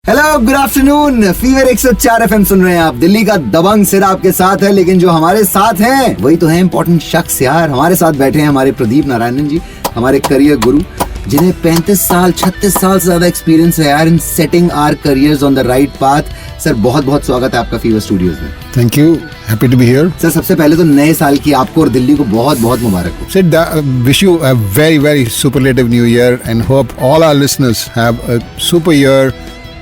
Hello good afternoon. Fever 104 FM सुन रहे हैं आप। दिल्ली का दबंग सिर आपके साथ है, लेकिन जो हमारे साथ हैं वही तो है इंपॉर्टेंट शख्स यार। हमारे साथ बैठे हैं हमारे प्रदीप नारायणन जी, हमारे करियर गुरु, जिन्हें 35 साल 36 साल से ज्यादा एक्सपीरियंस है यार in setting our careers on the right path. Sir बहुत बहुत स्वागत है आपका फीवर स्टूडियोज में। Thank you, happy to be here. Sir सबसे पहले तो नए साल की आपको और दिल्ली को बहुत बहुत मुबारक हो। Sir wish you a very very superlative new year and hope all our listeners have a super year,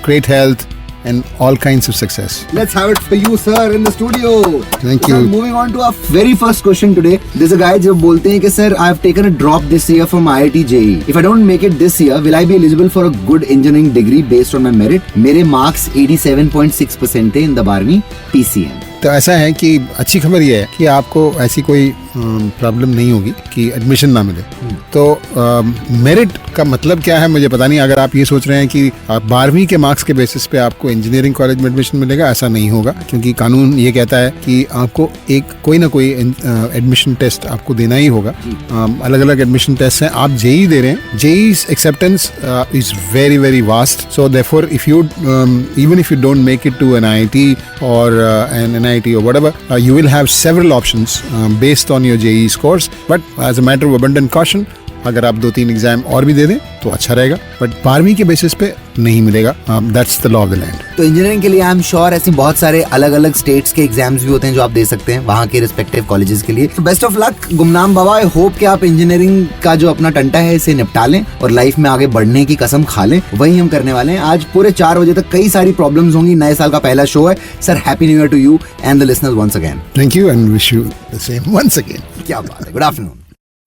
great health and all kinds of success. Let's have it for you sir in the studio. Thank you. you. Moving on to our very first question today. There's a guy जो बोलते हैं कि sir I have taken a drop this year from IIT JEE. If I don't make it this year, will I be eligible for a good engineering degree based on my merit? मेरे marks 87.6% थे in the 12वीं PCM. तो ऐसा है कि अच्छी खबर ये है कि आपको ऐसी कोई प्रॉब्लम नहीं होगी कि एडमिशन ना मिले। तो मेरिट का मतलब क्या है मुझे पता नहीं। अगर आप ये सोच रहे हैं कि 12वीं के मार्क्स के बेसिस पे आपको इंजीनियरिंग कॉलेज में एडमिशन मिलेगा, ऐसा नहीं होगा, क्योंकि कानून ये कहता है कि आपको एक कोई ना कोई एडमिशन टेस्ट आपको देना ही होगा। अलग अलग एडमिशन टेस्ट हैं। आप जेई दे रहे हैं, JEE acceptance is very very vast. So therefore if you even if you don't make it to an IIT or an NIT or whatever, you will have several options based on your JEE scores. But as a matter of abundant caution, अगर आप 2-3 exam और भी दे दें तो अच्छा रहेगा, but 12वीं के बेसिस पे नहीं मिलेगा। That's the law of the land. तो इंजीनियरिंग के लिए आई एम श्योर ऐसे बहुत सारे अलग अलग स्टेट्स के एग्जाम्स भी होते हैं जो आप दे सकते हैं वहाँ के रिस्पेक्टिव कॉलेजेस के लिए। तो बेस्ट ऑफ लक गुमनाम बाबा। आई होप कि आप इंजीनियरिंग का जो अपना टंटा है इसे निपटा लें और लाइफ में आगे बढ़ने की कसम खा लें। वही हम करने वाले हैं। आज पूरे 4 बजे तक कई सारी प्रॉब्लम्स होंगी। नए साल का पहला शो है sir. Happy new year to you and the listeners once again. Thank you and wish you the same once again. क्या बात है। Good afternoon.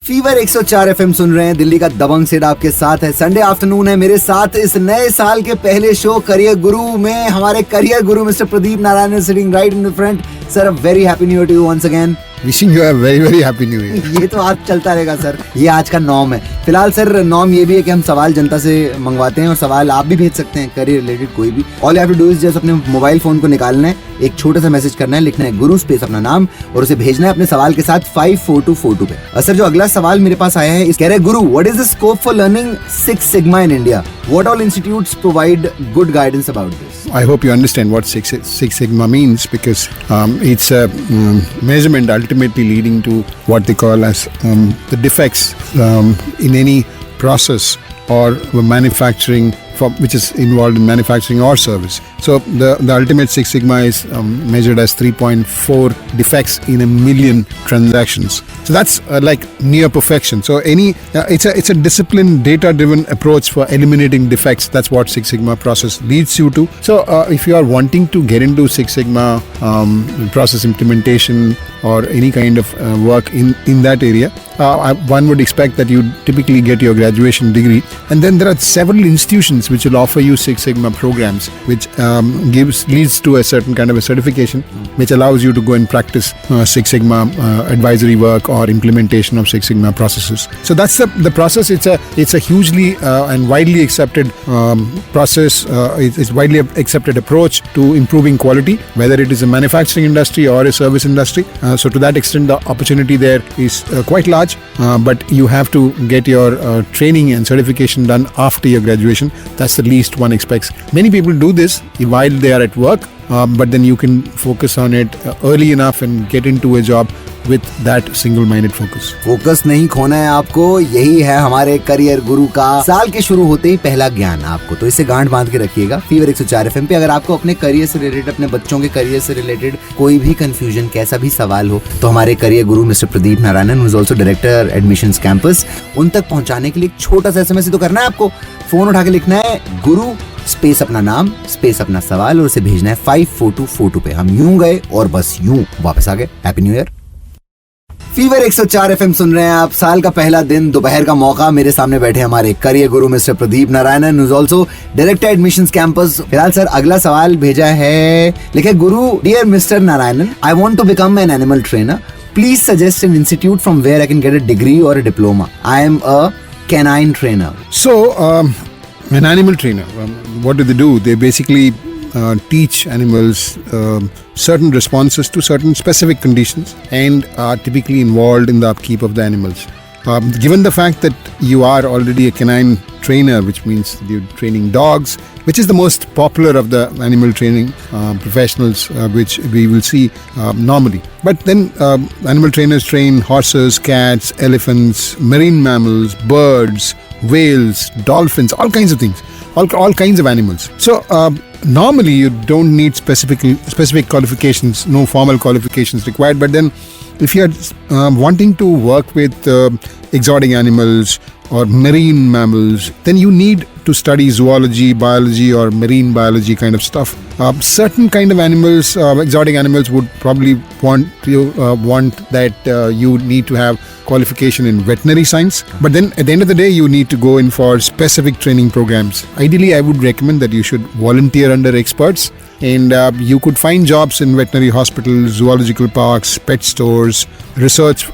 फीवर 104 एफएम सुन रहे हैं। दिल्ली का दबंग सेठ आपके साथ है। संडे आफ्टरनून है। मेरे साथ इस नए साल के पहले शो करियर गुरु में हमारे career Guru mister Pradeep Narayan sitting right in the front. Sir very happy new year to you once again. Wishing you a very very happy new year. ये तो आज चलता रहेगा सर, ये आज का नॉर्म है। फिलहाल सर नॉर्म ये भी है कि हम सवाल जनता से मंगवाते हैं और सवाल आप भी भेज सकते हैं करियर रिलेटेड कोई भी। All you have to do is just अपने मोबाइल फोन को निकालना है, एक छोटा सा मैसेज करना है, लिखना है गुरु स्पेस अपना नाम और उसे भेजना है अपने सवाल के साथ 54242 पे। सर जो अगला सवाल मेरे पास आया है, इस कह रहे गुरु what is the scope for learning 6 sigma in India? What all institutes provide good guidance about this? I hope you understand what Six Sigma means, because it's a measurement ultimately leading to what they call as the defects in any process or manufacturing which is involved in manufacturing or service. So the ultimate Six Sigma is measured as 3.4 defects in a million transactions. So that's like near perfection. So it's a disciplined, data-driven approach for eliminating defects. That's what Six Sigma process leads you to. So if you are wanting to get into Six Sigma process implementation or any kind of work in that area, one would expect that you typically get your graduation degree, and then there are several institutions which will offer you Six Sigma programs, which leads to a certain kind of a certification, which allows you to go and practice Six Sigma advisory work or implementation of Six Sigma processes. So that's the process. It's a hugely and widely accepted process. It's widely accepted approach to improving quality, whether it is a manufacturing industry or a service industry. So to that extent, the opportunity there is quite large, but you have to get your training and certification done after your graduation. That's the least one expects. Many people do this while they are at work, but then you can focus on it early enough and get into a job with that single-minded focus. Focus नहीं खोना है आपको, यही है हमारे career गुरु का साल के शुरू होते ही पहला ज्ञान आपको। तो इसे गांठ बांध के रखिएगा फीवर 104 एफएम पे। अगर आपको अपने करियर से रिलेटेड, अपने बच्चों के करियर से रिलेटेड कोई भी कंफ्यूजन, कैसा भी सवाल हो, तो हमारे career Guru mister Pradeep Narayanan, who is also director admissions campus, उन तक पहुंचाने के लिए एक छोटा सा SMS ही तो करना है आपको। फोन उठा के लिखना है गुरु स्पेस अपना नाम स्पेस अपना सवाल और उसे भेजना है 54242 पे। हम यूं गए और बस यूं वापस आ गए। Happy new year. Fever 104 FM सुन रहे हैं आप। साल का पहला दिन, दोपहर का मौका। मेरे सामने बैठे हमारे career Guru mister Pradeep Narayanan, who is also director admissions campus. फिलहाल सर अगला सवाल भेजा है, लिखे guru dear Mr Narayanan, I want to become an animal trainer. Please suggest an institute from where I can get a degree और a diploma. I am a canine trainer. So an animal trainer, what do? They basically teach animals certain responses to certain specific conditions and are typically involved in the upkeep of the animals. Given the fact that you are already a canine trainer, which means you're training dogs which is the most popular of the animal training professionals, which we will see normally. But then animal trainers train horses, cats, elephants, marine mammals, birds, whales, dolphins, all kinds of things, all kinds of animals. So normally you don't need specific qualifications, no formal qualifications required. But then if you're wanting to work with exotic animals or marine mammals, then you need to study zoology, biology, or marine biology kind of stuff. Certain kind of animals, exotic animals, would probably want that you need to have qualification in veterinary science. But then at the end of the day, you need to go in for specific training programs. Ideally, I would recommend that you should volunteer under experts, and you could find jobs in veterinary hospitals, zoological parks, pet stores, research,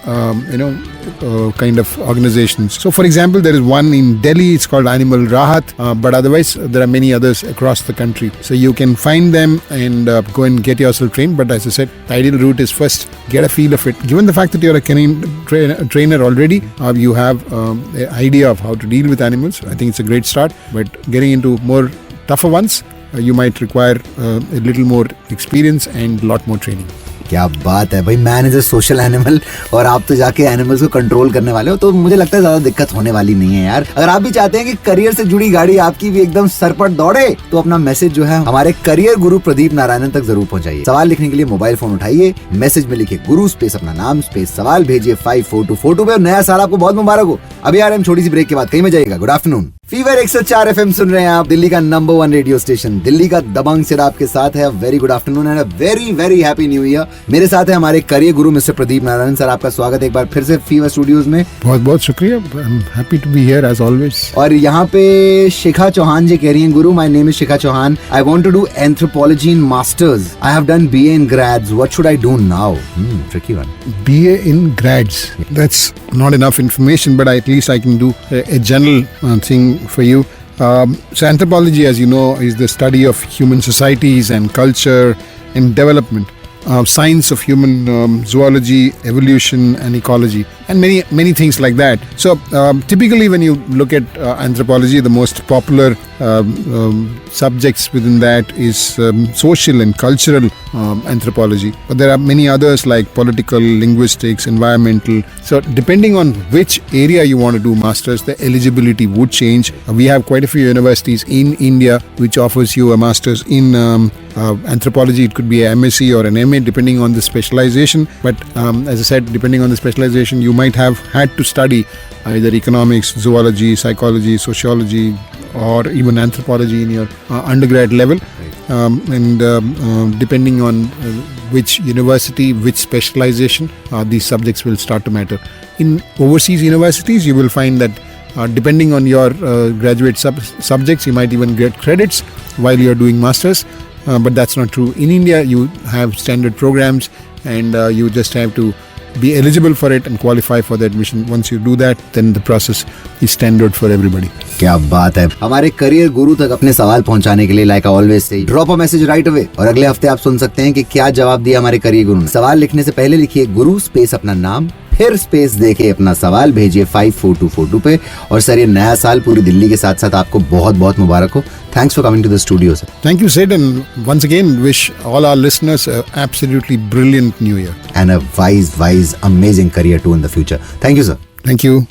kind of organizations. So, for example, there is one in Delhi. It's called Animal Rahat, but otherwise there are many others across the country. So you can find them and go and get yourself trained. But as I said, the ideal route is first get a feel of it. Given the fact that you're a canine trainer already, you have an idea of how to deal with animals. I think it's a great start. But getting into more tougher ones, you might require a little more experience and a lot more training. क्या बात है भाई, man is a social animal और आप तो जाके animals को control करने वाले हो, तो मुझे लगता है ज्यादा दिक्कत होने वाली नहीं है यार। अगर आप भी चाहते हैं कि करियर से जुड़ी गाड़ी आपकी भी एकदम सर पर दौड़े, तो अपना मैसेज जो है हमारे करियर गुरु प्रदीप नारायणन तक जरूर पहुंचाइए। सवाल लिखने के लिए मोबाइल फोन उठाइए, मैसेज में लिखिए गुरु स्पेस अपना नाम स्पेस सवाल, भेजिए 54242 पे। और नया साल आपको बहुत मुबारक हो। अभी यार हम छोटी सी ब्रेक के बाद कहीं में जाइएगा। Good afternoon. फीवर 104 FM सुन रहे हैं आप, दिल्ली का नंबर 1 रेडियो स्टेशन, दिल्ली का दबंग सिर आपके साथ है। Very good afternoon and a very very happy new year. मेरे साथ है हमारे करियर गुरु मिस्टर प्रदीप नारायण सर। आपका स्वागत एक बार फिर से फीवर स्टूडियोज में। बहुत बहुत शुक्रिया। I am happy to be here as always. और यहाँ पे शिखा चौहान जी कह रही हैं, गुरु my name is Shikha Chauhan, I want to do anthropology in masters, I have done BA in grads, what should I do now? Tricky one. BA in grads, that's not enough information, but at least I can do a general thing for you. So anthropology, as you know, is the study of human societies and culture and development. Science of human zoology, evolution and ecology, and many things like that. So typically when you look at anthropology, the most popular subjects within that is social and cultural anthropology, but there are many others like political, linguistics, environmental. So depending on which area you want to do masters, the eligibility would change. We have quite a few universities in India which offers you a masters in anthropology. It could be a MSc or an MA depending on the specialization, but as I said, depending on the specialization, you might have had to study either economics, zoology, psychology, sociology, or even anthropology in your undergrad level. And depending on which university, which specialization, these subjects will start to matter. In overseas universities, you will find that depending on your graduate subjects, you might even get credits while you are doing masters. But that's not true. In India, you have standard programs and you just have to be eligible for it and qualify for the admission. Once you do that, then the process is standard for everybody. क्या बात है। हमारे career गुरु तक अपने सवाल पहुंचाने के लिए like always say drop a message right away, और अगले हफ्ते आप सुन सकते हैं कि क्या जवाब दिया हमारे करियर गुरु ने। सवाल लिखने से पहले लिखिए गुरु स्पेस अपना नाम, फिर स्पेस देके अपना सवाल भेजिए 54242 पे। और सर, ये नया साल पूरी दिल्ली के साथ साथ आपको बहुत बहुत मुबारक हो। Thanks for coming to the studio, sir. Thank you, Sid, and once again wish all our listeners an absolutely brilliant new year. And a wise, amazing career too in the future. Thank you, sir. Thank you.